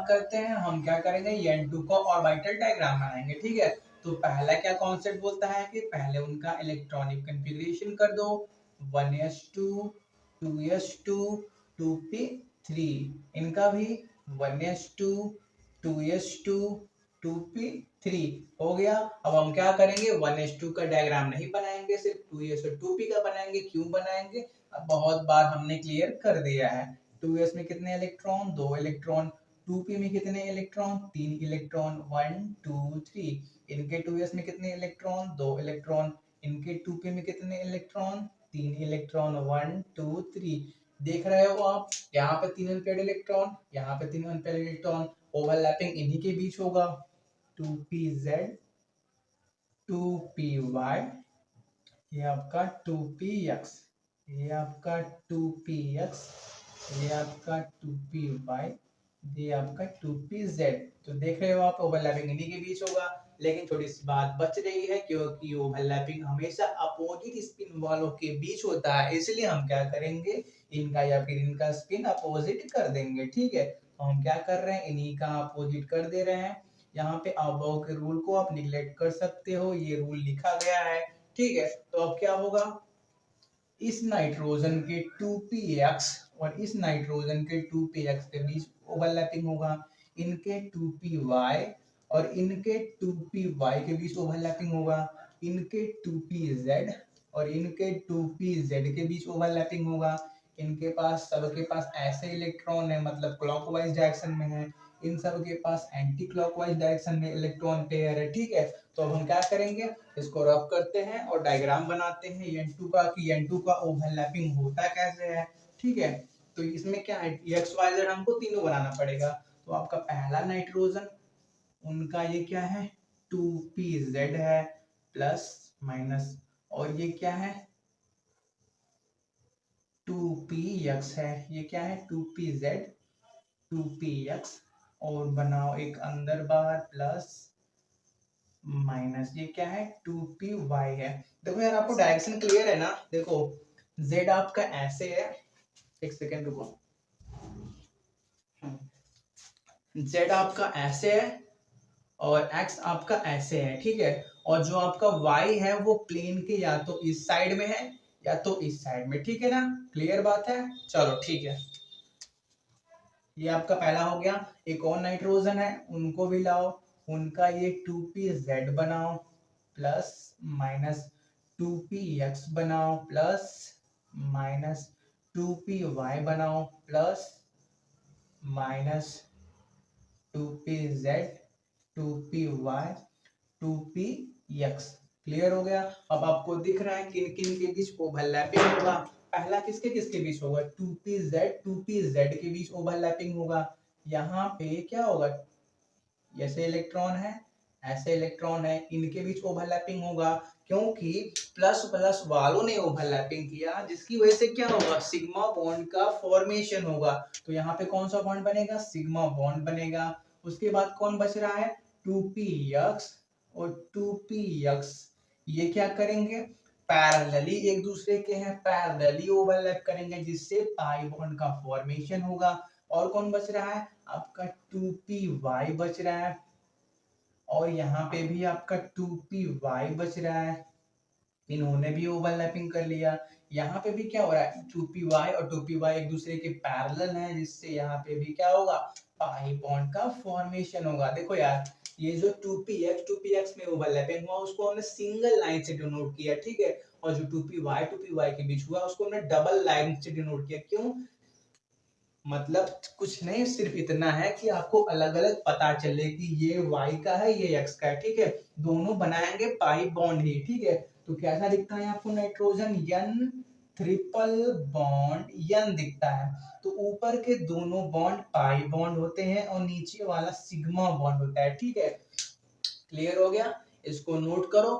बात करते हैं, हम क्या करेंगे N2 का ऑर्बिटल डायग्राम बनाएंगे। ठीक है, तो पहला क्या कॉन्सेप्ट बोलता है कि पहले उनका इलेक्ट्रॉनिक कन्फिग्रेशन कर दो 1s2 2s2 2p3, इनका भी 1s2 2s2 2p3 हो गया। अब हम क्या करेंगे 1s2 का डायग्राम नहीं बनाएंगे, सिर्फ 2s और 2p का बनाएंगे। क्यों बनाएंगे, अब बहुत बार हमने क्लियर कर दिया है। 2s में कितने इलेक्ट्रॉन, 2 इलेक्ट्रॉन। 2p में कितने इलेक्ट्रॉन, 3 इलेक्ट्रॉन, 1 2 3। इनके 2s में कितने इलेक्ट्रॉन, 2 इलेक्ट्रॉन। इनके 2p में कितने इलेक्ट्रॉन, 3 इलेक्ट्रॉन, 1 2 3। देख रहे हो आप, यहाँ पे 3 अनपेयर्ड इलेक्ट्रॉन, यहाँ पे 3 अनपेयर्ड इलेक्ट्रॉन, ओवरलैपिंग इन्हीं के बीच होगा। 2pz 2py, ये आपका 2px, ये आपका 2px, ये आपका 2py, ये आपका 2pz। तो देख रहे हो आप, ओवरलैपिंग इन्हीं के बीच होगा। लेकिन थोड़ी सी बात बच रही है, क्योंकि ओवरलैपिंग हमेशा अपोजिट स्पिन वालों के बीच होता है, इसलिए हम क्या करेंगे, इनका या फिर इनका स्पिन अपोजिट कर देंगे। ठीक है, तो हम क्या कर रहे हैं, इन्हीं का अपोजिट कर दे रहे हैं। यहाँ पे अबव के रूल को आप निगलेक्ट कर सकते हो, ये रूल लिखा गया है। ठीक है, तो अब क्या होगा, इस नाइट्रोजन के 2px और इस नाइट्रोजन के 2px के बीच ओवरलैपिंग होगा। इनके 2py और इनके 2py के बीच ओवरलैपिंग होगा। इनके 2pz और इनके 2pz के बीच ओवरलैपिंग होगा। इनके पास, सबके पास ऐसे इलेक्ट्रॉन है, मतलब क्लॉकवाइज डायरेक्शन में है। इन सब के पास एंटी क्लॉकवाइज डायरेक्शन में इलेक्ट्रॉन पेयर है। ठीक है, तो अब हम क्या करेंगे, इसको रफ करते हैं और डायग्राम बनाते हैं N2 का, कि N2 का ओवरलैपिंग होता कैसे है। ठीक है, तो इसमें क्या है, एक्स वाई जेड हमको तीनों बनाना पड़ेगा। तो आपका पहला नाइट्रोजन, उनका ये क्या है, 2pz है प्लस माइनस, और ये क्या है 2px है, ये क्या है 2pz 2px, और बनाओ एक अंदर बाहर प्लस माइनस, ये क्या है 2py है। देखो यार, आपको डायरेक्शन क्लियर है ना, देखो z आपका ऐसे है, एक सेकेंड रुको, z आपका ऐसे है और x आपका ऐसे है। ठीक है, और जो आपका y है वो प्लेन के या तो इस साइड में है या तो इस साइड में। ठीक है ना, क्लियर बात है, चलो ठीक है। ये आपका पहला हो गया। एक और नाइट्रोजन है, उनको भी लाओ, उनका ये 2pz बनाओ प्लस माइनस 2px बनाओ प्लस माइनस 2py बनाओ plus minus 2pz 2py 2px। Clear हो गया। अब आपको दिख रहा है किन किन के बीच ओवरलैपिंग होगा। पहला किसके किसके बीच होगा, 2pz के बीच ओवरलैपिंग होगा। यहाँ पे क्या होगा, ऐसे इलेक्ट्रॉन है, ऐसे इलेक्ट्रॉन है, इनके बीच ओवरलैपिंग होगा, क्योंकि प्लस प्लस वालों ने ओवरलैपिंग किया, जिसकी वजह से क्या होगा, सिग्मा बॉन्ड का फॉर्मेशन होगा। तो यहाँ पे कौन सा बॉन्ड बनेगा, सिग्मा बॉन्ड बनेगा। उसके बाद कौन बच रहा है, 2px और 2px, ये क्या करेंगे, पैरेलली एक दूसरे के हैं, पैरेलली ओवरलैप करेंगे, जिससे पाई बॉन्ड का फॉर्मेशन होगा। और कौन बच रहा है, आपका 2py बच रहा है, और यहाँ पे भी आपका 2py बच रहा है, इन्होंने भी ओवरलैपिंग कर लिया। यहाँ पे भी क्या हो रहा है, 2py और 2py एक दूसरे के पैरेलल हैं, जिससे यहाँ पे भी क्या होगा, पाई बॉन्ड का फॉर्मेशन होगा। देखो यार, ये जो 2px में ओवरलैपिंग हुआ, उसको हमने सिंगल लाइन से डिनोट किया। ठीक है, और जो 2py के बीच हुआ, उसको हमने डबल लाइन से डिनोट किया। क्यों, मतलब कुछ नहीं, सिर्फ इतना है कि आपको अलग अलग पता चले कि ये y का है, ये x का है। ठीक है, दोनों बनाएंगे पाई बॉन्ड ही। ठीक है, तो कैसा दिखता है आपको nitrogen, n triple bond n दिखता है। तो ऊपर के दोनों बॉन्ड पाई बॉन्ड होते हैं और नीचे वाला सिग्मा बॉन्ड होता है। ठीक है, क्लियर हो गया, इसको नोट करो।